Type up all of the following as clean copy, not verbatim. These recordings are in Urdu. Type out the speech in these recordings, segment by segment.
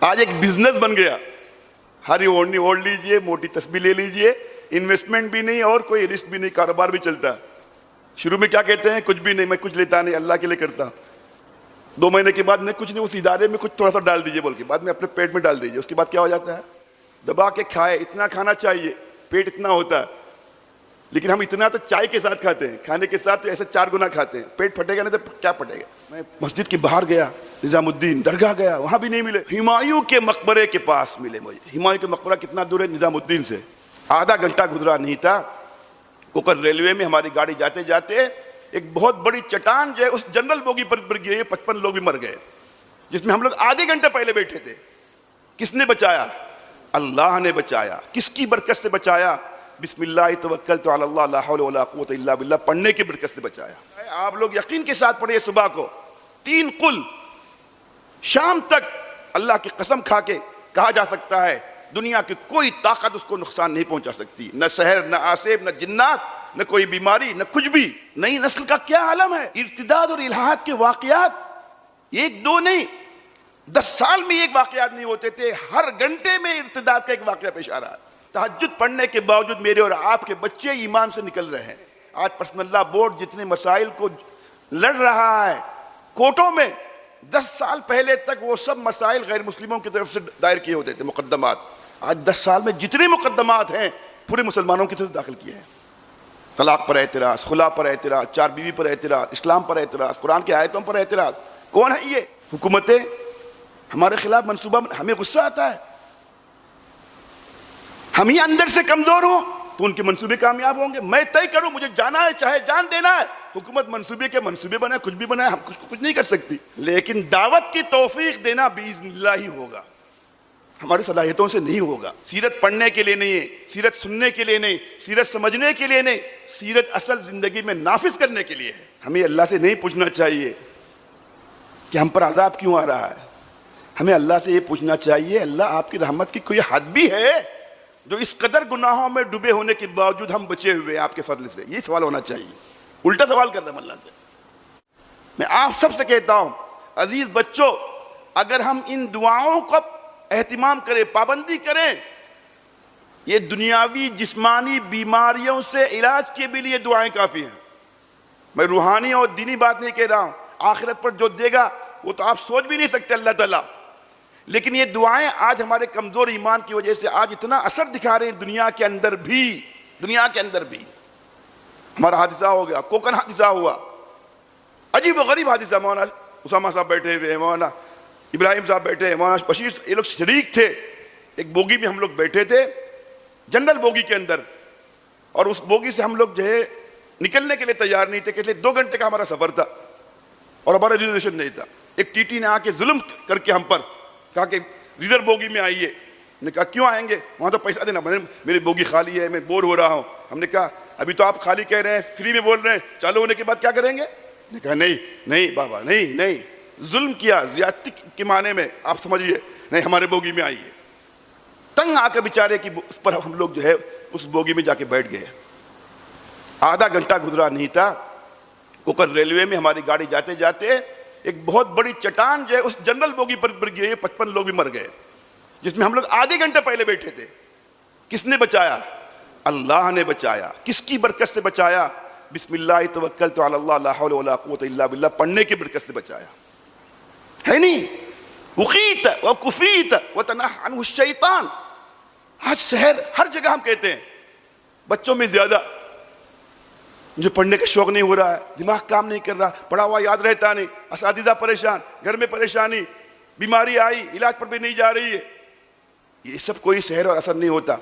آج ایک بزنس بن گیا. ہری اوڑھنی اوڑھ لیجئے, موٹی تسبیح لے لیجئے, انویسٹمنٹ بھی نہیں اور کوئی رسک بھی نہیں, کاروبار بھی چلتا. شروع میں کیا کہتے ہیں؟ کچھ بھی نہیں, میں کچھ لیتا نہیں, اللہ کے لیے کرتا ہوں. 2 مہینے کے بعد نہیں کچھ نہیں, اس ادارے میں کچھ تھوڑا سا ڈال دیجئے بول کے, بعد میں اپنے پیٹ میں ڈال دیجئے. اس کے بعد کیا ہو جاتا ہے؟ دبا کے کھائے, اتنا کھانا چاہیے, پیٹ اتنا ہوتا ہے. لیکن ہم اتنا تو چائے کے ساتھ کھاتے ہیں, کھانے کے ساتھ تو ایسے 4 گنا کھاتے ہیں. پیٹ پھٹے گا نہیں تو کیا پھٹے گا. میں مسجد کے باہر گیا, نظام الدین درگاہ گیا, وہاں بھی نہیں ملے. ہمایوں کے مقبرے کے پاس ملے مجھے. ہمایوں کا مقبرہ کتنا دور ہے نظام الدین سے؟ آدھا گھنٹہ گزرا نہیں تھا, کوکر ریلوے میں ہماری گاڑی جاتے جاتے ایک بہت بڑی چٹان جو ہے اس جنرل بوگی پر گر گئی. 55 لوگ بھی مر گئے, جس میں ہم لوگ آدھے گھنٹے پہلے بیٹھے تھے. کس نے بچایا؟ اللہ نے بچایا. کس کی برکت سے بچایا؟ بسم اللہ توکلت علی اللہ لا حول ولا قوت الا باللہ پڑھنے کی برکت سے بچایا. آپ لوگ یقین کے ساتھ پڑھیے صبح کو 3 قل, شام تک اللہ کی قسم کھا کے کہا جا سکتا ہے دنیا کی کوئی طاقت اس کو نقصان نہیں پہنچا سکتی. نہ سحر, نہ آسیب, نہ جنات, نہ کوئی بیماری, نہ کچھ بھی. نئی نسل کا کیا عالم ہے. ارتداد اور الحاد کے واقعات 1-2 نہیں, 10 سال میں ایک واقعات نہیں ہوتے تھے. ہر گھنٹے میں ارتداد کا ایک واقعہ پیش آ رہا ہے. تہجد پڑھنے کے باوجود میرے اور آپ کے بچے ایمان سے نکل رہے ہیں. آج پرسنل لا بورڈ جتنے مسائل کو لڑ رہا ہے کورٹوں میں, 10 سال پہلے تک وہ سب مسائل غیر مسلموں کی طرف سے دائر کیے ہوتے تھے مقدمات. آج 10 سال میں جتنے مقدمات ہیں پورے مسلمانوں کی طرف داخل کیے ہیں. طلاق پر اعتراض, خلا پر اعتراض, 4 بیوی پر اعتراض, اسلام پر اعتراض, قرآن کی آیتوں پر اعتراض. کون ہے یہ حکومتیں ہمارے خلاف منصوبہ؟ ہمیں غصہ آتا ہے. ہم ہی اندر سے کمزور ہوں تو ان کے منصوبے کامیاب ہوں گے. میں طے کروں مجھے جانا ہے چاہے جان دینا ہے. حکومت منصوبے بنائے, کچھ بھی بنائے, ہم کچھ نہیں کر سکتی. لیکن دعوت کی توفیق دینا باذن اللہ ہی ہوگا, ہماری صلاحیتوں سے نہیں ہوگا. سیرت پڑھنے کے لیے نہیں ہے, سیرت سننے کے لیے نہیں, سیرت سمجھنے کے لیے نہیں, سیرت اصل زندگی میں نافذ کرنے کے لیے ہے. ہمیں اللہ سے نہیں پوچھنا چاہیے کہ ہم پر عذاب کیوں آ رہا ہے. ہمیں اللہ سے یہ پوچھنا چاہیے اللہ آپ کی رحمت کی کوئی حد بھی ہے جو اس قدر گناہوں میں ڈوبے ہونے کے باوجود ہم بچے ہوئے آپ کے فضل سے. یہ سوال ہونا چاہیے. الٹا سوال کر رہے ہیں اللہ سے. میں آپ سب سے کہتا ہوں عزیز بچوں, اگر ہم ان دعاؤں کو اہتمام کریں, پابندی کریں, یہ دنیاوی جسمانی بیماریوں سے علاج کے بھی لیے دعائیں کافی ہیں. میں روحانی اور دینی بات نہیں کہہ رہا ہوں, آخرت پر جو دے گا وہ تو آپ سوچ بھی نہیں سکتے اللہ تعالیٰ. لیکن یہ دعائیں آج ہمارے کمزور ایمان کی وجہ سے آج اتنا اثر دکھا رہے ہیں دنیا کے اندر بھی. ہمارا حادثہ ہو گیا, کوکن حادثہ ہوا, عجیب و غریب حادثہ. مولانا اسامہ صاحب بیٹھے ہوئے, مولانا ابراہیم صاحب بیٹھے ہیں, مولانا بشیر, یہ لوگ شریک تھے. ایک بوگی میں ہم لوگ بیٹھے تھے, جنرل بوگی کے اندر, اور اس بوگی سے ہم لوگ جو ہے نکلنے کے لیے تیار نہیں تھے. کہ 2 گھنٹے کا ہمارا سفر تھا اور ہمارا ریزرویشن نہیں تھا. ایک ٹی ٹی نے آ کے ظلم کر کے ہم پر کہا کہ ریزرو بوگی میں آئیے. نے کہا کیوں آئیں گے, وہاں تو پیسہ دینا. میری بوگی خالی ہے, میں بور ہو رہا ہوں. ہم نے کہا ابھی تو آپ خالی کہہ رہے ہیں, فری میں بول رہے ہیں, چالو ہونے کے بعد کیا کریں گے؟ نے کہا نہیں بابا, نہیں, ظلم کیا, زیادتی کے معنی میں آپ سمجھیے, نہیں ہمارے بوگی میں آئیے. تنگ آ کے بیچارے کی اس پر ہم لوگ جو ہے اس بوگی میں جا کے بیٹھ گئے. آدھا گھنٹہ گزرا نہیں تھا, کوکر ریلوے میں ہماری گاڑی جاتے جاتے ایک بہت بڑی چٹان جو ہے اس جنرل بوگی پر گر گئی. 55 لوگ بھی مر گئے, جس میں ہم لوگ آدھے گھنٹے پہلے بیٹھے تھے. کس نے بچایا؟ اللہ نے بچایا. کس کی برکت سے بچایا؟ بسم اللہ توکلت علی اللہ لا حول ولا قوت الا باللہ پڑھنے کی برکت سے بچایا. ہے نہیں وقیت وکفیت وتنحى عنہ الشیطان. آج سحر ہر جگہ ہم کہتے ہیں, بچوں میں زیادہ. مجھے پڑھنے کا شوق نہیں ہو رہا ہے, دماغ کام نہیں کر رہا, پڑھا ہوا یاد رہتا نہیں, اساتذہ پریشان, گھر میں پریشانی, بیماری آئی, علاج پر بھی نہیں جا رہی ہے. یہ سب کوئی سحر اور اثر نہیں ہوتا.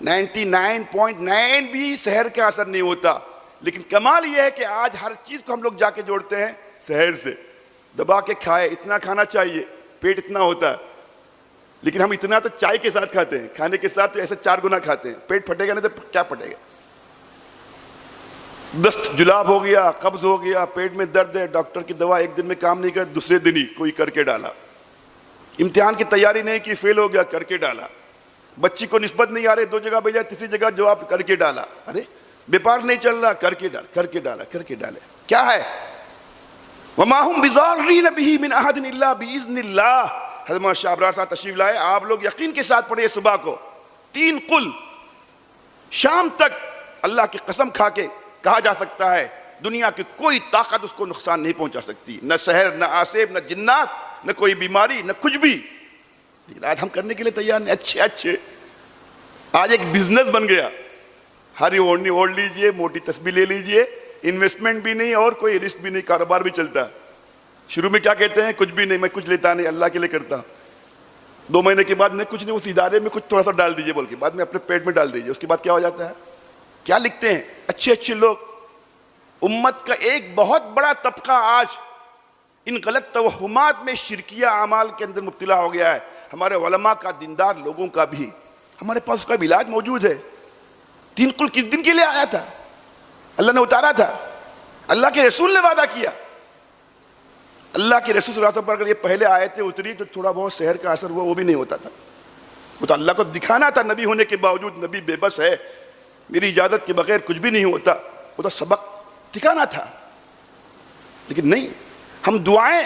99.9 بھی سحر کا اثر نہیں ہوتا. لیکن کمال یہ ہے کہ آج ہر چیز کو ہم لوگ جا کے جوڑتے ہیں سحر سے. دبا کے کھائے, اتنا کھانا چاہیے, پیٹ اتنا ہوتا ہے. لیکن ہم اتنا تو چائے کے ساتھ کھاتے ہیں, کھانے کے ساتھ تو ایسے 4 گنا کھاتے ہیں. پیٹ پھٹے گا نہیں تو کیا پھٹے گا. دست جلاب ہو گیا, قبض ہو گیا, پیٹ میں درد ہے, ڈاکٹر کی دوا ایک دن میں کام نہیں کر, دوسرے دن ہی کوئی کر کے ڈالا. امتحان کی تیاری نہیں کی, فیل ہو گیا, کر کے ڈالا. بچی کو نسبت نہیں آ رہی, 2 جگہ بھیجا, تیسری جگہ جواب کر کے ڈالا. ارے بیپار نہیں چل رہا, کر کے ڈالے. کیا ہے؟ وما هم بضارین بہ من احد الا باذن اللہ. حضرت مولانا شاہ ابرار صاحب تشریف لائے، آپ لوگ یقین کے ساتھ پڑھیے صبح کو 3 قل، شام تک اللہ کی قسم کھا کے کہا جا سکتا ہے دنیا کی کوئی طاقت اس کو نقصان نہیں پہنچا سکتی، نہ سحر، نہ آسیب، نہ جنات، نہ کوئی بیماری، نہ کچھ بھی۔ لیکن آج ہم کرنے کے لیے تیار نہیں۔ اچھے آج ایک بزنس بن گیا، ہری اوڑھنی اوڑھ لیجئے، موٹی تسبیح لے لیجئے، انویسٹمنٹ بھی نہیں اور کوئی رسک بھی نہیں، کاروبار بھی چلتا۔ شروع میں کیا کہتے ہیں؟ کچھ بھی نہیں، میں کچھ لیتا نہیں، اللہ کے لیے کرتا۔ 2 مہینے کے بعد میں کچھ نہیں، اس ادارے میں کچھ تھوڑا سا ڈال دیجئے بول کے، بعد میں اپنے پیٹ میں ڈال دیجئے۔ اس کے بعد کیا ہو جاتا ہے؟ کیا لکھتے ہیں اچھے لوگ؟ امت کا ایک بہت بڑا طبقہ آج ان غلط توہمات میں شرکیہ اعمال کے اندر مبتلا ہو گیا ہے۔ ہمارے علماء کا، دیندار لوگوں کا بھی، ہمارے پاس اس کا بھی علاج موجود ہے۔ 3 قل کس دن کے لیے آیا تھا؟ اللہ نے اتارا تھا، اللہ کے رسول نے وعدہ کیا۔ اللہ کے رسول صلی اللہ علیہ وسلم پر اگر یہ پہلے آیتیں اتری تو تھوڑا بہت سحر کا اثر ہوا، وہ بھی نہیں ہوتا تھا۔ وہ تو اللہ کو دکھانا تھا، نبی ہونے کے باوجود نبی بے بس ہے، میری اجازت کے بغیر کچھ بھی نہیں ہوتا، وہ تو سبق ٹھکانا تھا۔ لیکن نہیں، ہم دعائیں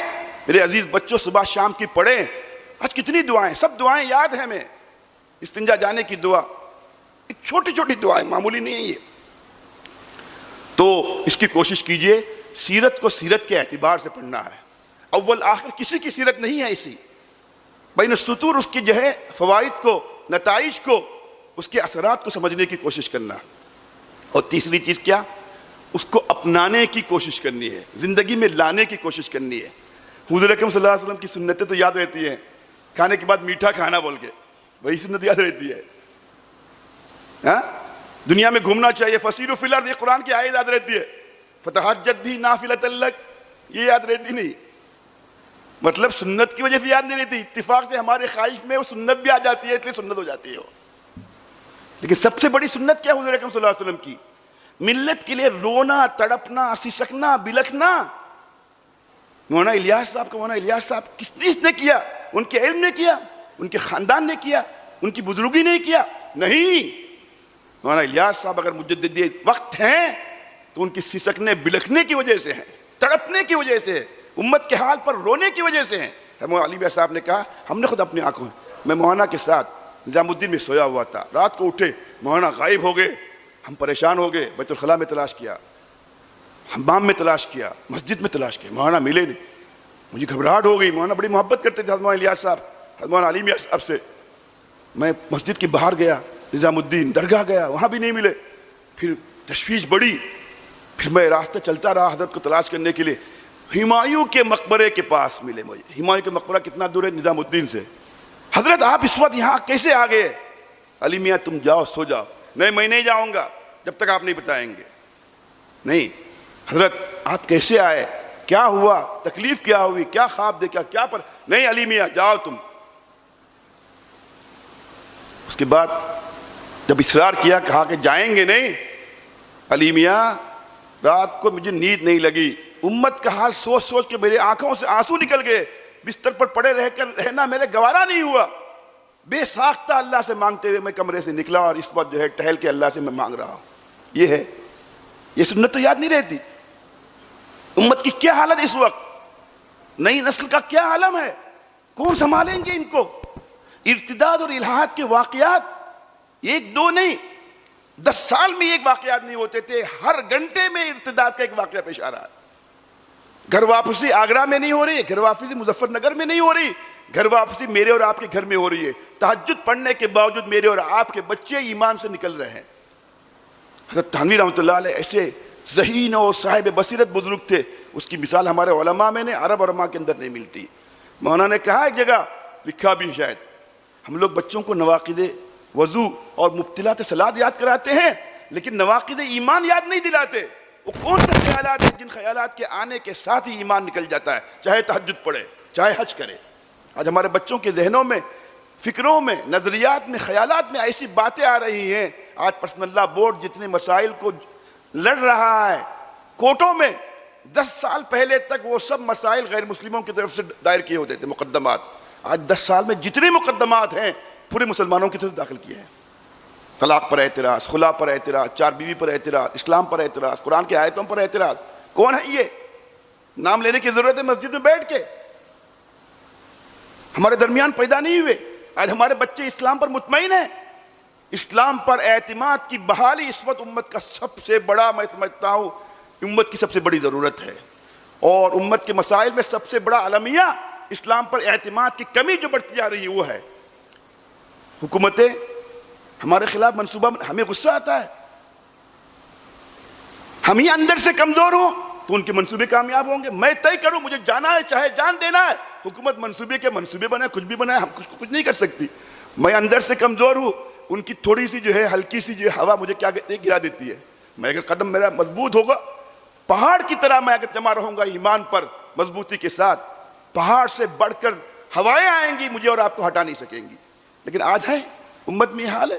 میرے عزیز بچوں صبح شام کی پڑھیں۔ آج کتنی دعائیں، سب دعائیں یاد ہیں ہمیں۔ استنجا جانے کی دعا، ایک چھوٹی چھوٹی دعائیں، معمولی نہیں ہے یہ۔ تو اس کی کوشش کیجئے، سیرت کو سیرت کے اعتبار سے پڑھنا ہے، اول آخر کسی کی سیرت نہیں ہے اسی، بین السطور اس کی جو ہے فوائد کو، نتائج کو، اس کے اثرات کو سمجھنے کی کوشش کرنا۔ اور تیسری چیز کیا؟ اس کو اپنانے کی کوشش کرنی ہے، زندگی میں لانے کی کوشش کرنی ہے۔ حضور اکرم صلی اللہ علیہ وسلم کی سنتیں تو یاد رہتی ہیں، کھانے کے بعد میٹھا کھانا بول کے، وہی سنت یاد رہتی ہے۔ ہاں، دنیا میں گھومنا چاہیے، فسیروا فی الارض، یہ قرآن کی آیت یاد رہتی ہے۔ فتہجد بھی نافلۃ لک، یہ یاد رہتی نہیں، مطلب سنت کی وجہ سے یاد نہیں رہتی، اتفاق سے ہمارے خواہش میں وہ سنت بھی آ جاتی ہے، اس لیے سنت ہو جاتی ہے وہ۔ لیکن سب سے بڑی سنت کیا حضور اکرم صلی اللہ علیہ وسلم کی؟ ملت کے لیے رونا، تڑپنا، سسکنا، بلکنا۔ مولانا الیاس صاحب کا، مولانا الیاس صاحب کس نے کیا؟ ان کے علم نے کیا، ان کے خاندان نے کیا، ان کی بزرگی نے کیا؟ نہیں، مولانا الیاس صاحب اگر مجدد وقت ہیں تو ان کی سسکنے بلکنے کی وجہ سے ہیں، تڑپنے کی وجہ سے، امت کے حال پر رونے کی وجہ سے ہیں۔ مولانا علی میاں صاحب نے کہا، ہم نے خود اپنی آنکھوں میں مولانا کے ساتھ نظام الدین میں سویا ہوا تھا، رات کو اٹھے مولانا غائب ہو گئے، ہم پریشان ہو گئے، بیت الخلاء میں تلاش کیا، حمام میں تلاش کیا، مسجد میں تلاش کیا، مولانا ملے نہیں، مجھے گھبراہٹ ہو گئی۔ مولانا بڑی محبت کرتے تھے مولانا الیاس صاحب، مولانا علی میاں صاحب سے۔ میں مسجد کے باہر گیا، نظام الدین درگاہ گیا، وہاں بھی نہیں ملے، پھر تشویش بڑی، پھر میں راستہ چلتا رہا حضرت کو تلاش کرنے کے لیے، ہمایوں کے مقبرے کے پاس ملے مجھے۔ ہمایوں کے مقبرہ کتنا دور ہے نظام الدین سے؟ حضرت آپ اس وقت یہاں کیسے آ گئے؟ علی میاں تم جاؤ، سو جاؤ۔ نہیں، میں نہیں جاؤں گا جب تک آپ نہیں بتائیں گے۔ نہیں حضرت آپ کیسے آئے، کیا ہوا، تکلیف کیا ہوئی، کیا خواب دیکھا، کیا پر؟ نہیں علی میاں جاؤ تم۔ اس کے بعد جب اصرار کیا، کہا کہ جائیں گے نہیں، علی میاں رات کو مجھے نیند نہیں لگی، امت کا حال سوچ سوچ کے میرے آنکھوں سے آنسو نکل گئے، بستر پر پڑے رہنا میرے گوارا نہیں ہوا، بے ساختہ اللہ سے مانگتے ہوئے میں کمرے سے نکلا، اور اس وقت جو ہے ٹہل کے اللہ سے میں مانگ رہا ہوں۔ یہ ہے، یہ سنت تو یاد نہیں رہتی۔ امت کی کیا حالت اس وقت، نئی نسل کا کیا عالم ہے، کون سنبھالیں گے ان کو؟ ارتداد اور الحاد کے واقعات ایک دو نہیں، 10 سال میں ایک واقعات نہیں ہوتے تھے، ہر گھنٹے میں ارتداد کا ایک واقعہ پیش آ رہا ہے۔ گھر واپسی آگرہ میں نہیں ہو رہی ہے، گھر واپسی مظفر نگر میں نہیں ہو رہی، گھر واپسی میرے اور آپ کے گھر میں ہو رہی ہے۔ تہجد پڑھنے کے باوجود میرے اور آپ کے بچے ایمان سے نکل رہے ہیں۔ حضرت تھانوی رحمۃ اللہ علیہ ایسے ذہین اور صاحب بصیرت بزرگ تھے، اس کی مثال ہمارے علماء میں نے، عرب علماء کے اندر نہیں ملتی۔ مولانا نے کہا ایک جگہ، لکھا بھی شاید، ہم لوگ بچوں کو نواقض وضو اور مبتلات صلاۃ یاد کراتے ہیں، لیکن نواقض ایمان یاد نہیں دلاتے۔ وہ کون سے خیالات ہیں جن خیالات کے آنے کے ساتھ ہی ایمان نکل جاتا ہے، چاہے تہجد پڑھے، چاہے حج کرے۔ آج ہمارے بچوں کے ذہنوں میں، فکروں میں، نظریات میں، خیالات میں ایسی باتیں آ رہی ہیں۔ آج پرسنل لا بورڈ جتنے مسائل کو لڑ رہا ہے کورٹوں میں، 10 سال پہلے تک وہ سب مسائل غیر مسلموں کی طرف سے دائر کیے ہوتے تھے، مقدمات۔ آج 10 سال میں جتنے مقدمات ہیں پورے مسلمانوں کی طرف داخل کیے ہیں۔ طلاق پر اعتراض، خلا پر اعتراض، 4 بیوی پر اعتراض، اسلام پر اعتراض، قرآن کی آیتوں پر اعتراض۔ کون ہے یہ؟ نام لینے کی ضرورت ہے مسجد میں بیٹھ کے۔ ہمارے درمیان پیدا نہیں ہوئے. آج ہمارے بچے اسلام پر مطمئن ہیں. اسلام پر اعتماد کی بحالی اس وقت امت کا سب سے بڑا، میں سمجھتا ہوں امت کی سب سے بڑی ضرورت ہے. اور امت کے مسائل میں سب سے بڑا المیہ اسلام پر اعتماد کی کمی جو بڑھتی جا رہی ہے وہ ہے. حکومتیں ہمارے خلاف منصوبہ، ہمیں غصہ آتا ہے. ہم ہی اندر سے کمزور ہوں تو ان کے منصوبے کامیاب ہوں گے. میں طے کروں، مجھے جانا ہے چاہے جان دینا ہے. حکومت منصوبے بنائے، کچھ بھی بنائے، ہم کچھ نہیں کر سکتی. میں اندر سے کمزور ہوں، ان کی تھوڑی سی جو ہے ہلکی سی جو ہے ہوا مجھے کیا کہتے ہیں گرا دیتی ہے. میں اگر قدم میرا مضبوط ہوگا، پہاڑ کی طرح میں اگر جمع رہوں گا ایمان پر مضبوطی کے ساتھ، پہاڑ سے بڑھ کر ہوائیں آئیں گی، مجھے اور آپ کو ہٹا نہیں سکیں گی. لیکن آج ہے امت میں یہ حال ہے.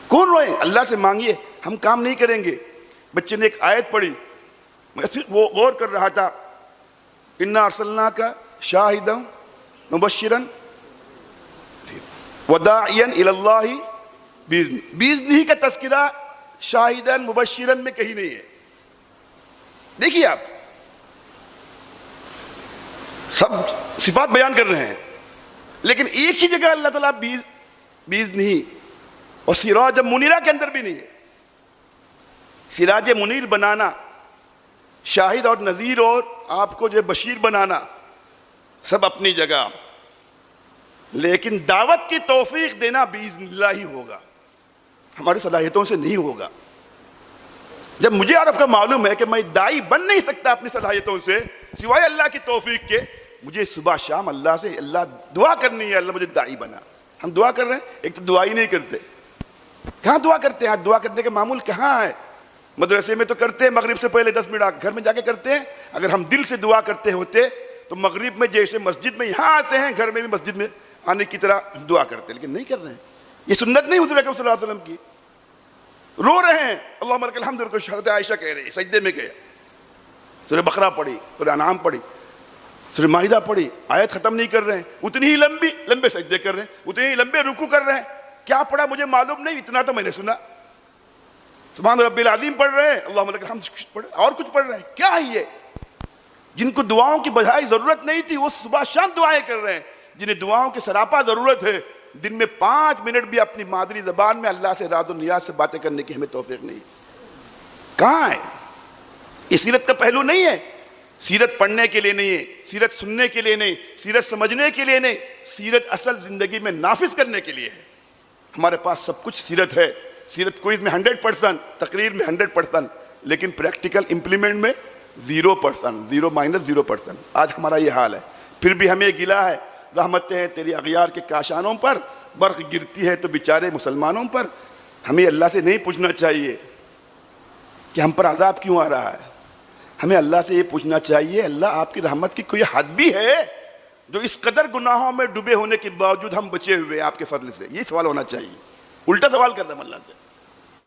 کون روئے؟ اللہ سے مانگیے. ہم کام نہیں کریں گے. بچے نے ایک آیت پڑھی، میں وہ غور کر رہا تھا، انا ارسلناک شاہدا مبشرا وداعیا الی اللہ باذنہ کا تذکرہ شاہدا مبشرا میں کہیں نہیں ہے. دیکھیے آپ سب صفات بیان کر رہے ہیں، لیکن ایک ہی جگہ اللہ تعالیٰ باذنہ اور سراج منیرہ کے اندر بھی نہیں ہے. سراج منیر بنانا، شاہد اور نذیر اور آپ کو جو بشیر بنانا سب اپنی جگہ، لیکن دعوت کی توفیق دینا باذن اللہ ہی ہوگا، ہماری صلاحیتوں سے نہیں ہوگا. جب مجھے اور آپ کا معلوم ہے کہ میں داعی بن نہیں سکتا اپنی صلاحیتوں سے سوائے اللہ کی توفیق کے، مجھے صبح شام اللہ سے دعا کرنی ہے، اللہ مجھے داعی بنا. ہم دعا کر رہے ہیں، ایک تو دعا ہی نہیں کرتے. کہاں دعا کرتے ہیں؟ دعا کرنے کا معمول کہاں ہے؟ مدرسے میں تو کرتے ہیں، مغرب سے پہلے 10 منٹ گھر میں جا کے کرتے ہیں. اگر ہم دل سے دعا کرتے ہوتے تو مغرب میں جیسے مسجد میں یہاں آتے ہیں، گھر میں بھی مسجد میں آنے کی طرح دعا کرتے ہیں، لیکن نہیں کر رہے ہیں. یہ سنت نہیں حضور اکرم صلی اللہ علیہ وسلم کی. رو رہے ہیں، اللہم لک الحمد کو حضرت عائشہ کہہ رہے ہیں، سجدے میں گئے، سورہ بقرہ پڑھی، سورہ انعام پڑھی، سورہ مائدہ پڑھی، آیت ختم نہیں کر رہے ہیں، اتنی ہی لمبے سجدے کر رہے ہیں، اتنے ہی لمبے رکوع کر رہے ہیں. کیا پڑھا مجھے معلوم نہیں، اتنا تو میں نے سنا. سبحان رب العظیم پڑھ رہے ہیں، اللہم لک الحمد پڑھ رہے ہیں، اور کچھ پڑھ رہے ہیں. کیا ہے یہ؟ جن کو دعاؤں کی بجائے ضرورت نہیں تھی وہ صبح شام دعائیں کر رہے ہیں. جنہیں دعاؤں کی سراپا ضرورت ہے، دن میں 5 منٹ بھی اپنی مادری زبان میں اللہ سے راز و نیاز سے باتیں کرنے کی ہمیں توفیق نہیں. کہاں ہے؟ یہ سیرت کا پہلو نہیں ہے. سیرت پڑھنے کے لیے نہیں ہے، سیرت سننے کے لیے نہیں، سیرت سمجھنے کے لیے نہیں، سیرت اصل زندگی میں نافذ کرنے کے لیے ہے. ہمارے پاس سب کچھ سیرت ہے. سیرت کوئز میں 100%، تقریر میں 100%، لیکن پریکٹیکل امپلیمنٹ میں 0%، 0-0%. آج ہمارا یہ حال ہے. پھر بھی ہمیں گلہ ہے، رحمتیں ہیں تیری اغیار کے کاشانوں پر، برق گرتی ہے تو بیچارے مسلمانوں پر. ہمیں اللہ سے نہیں پوچھنا چاہیے کہ ہم پر عذاب کیوں آ رہا ہے. ہمیں اللہ سے یہ پوچھنا چاہیے، اللہ آپ کی رحمت کی کوئی حد بھی ہے جو اس قدر گناہوں میں ڈوبے ہونے کے باوجود ہم بچے ہوئے ہیں آپ کے فضل سے؟ یہ سوال ہونا چاہیے. الٹا سوال کر رہے ہیں اللہ سے.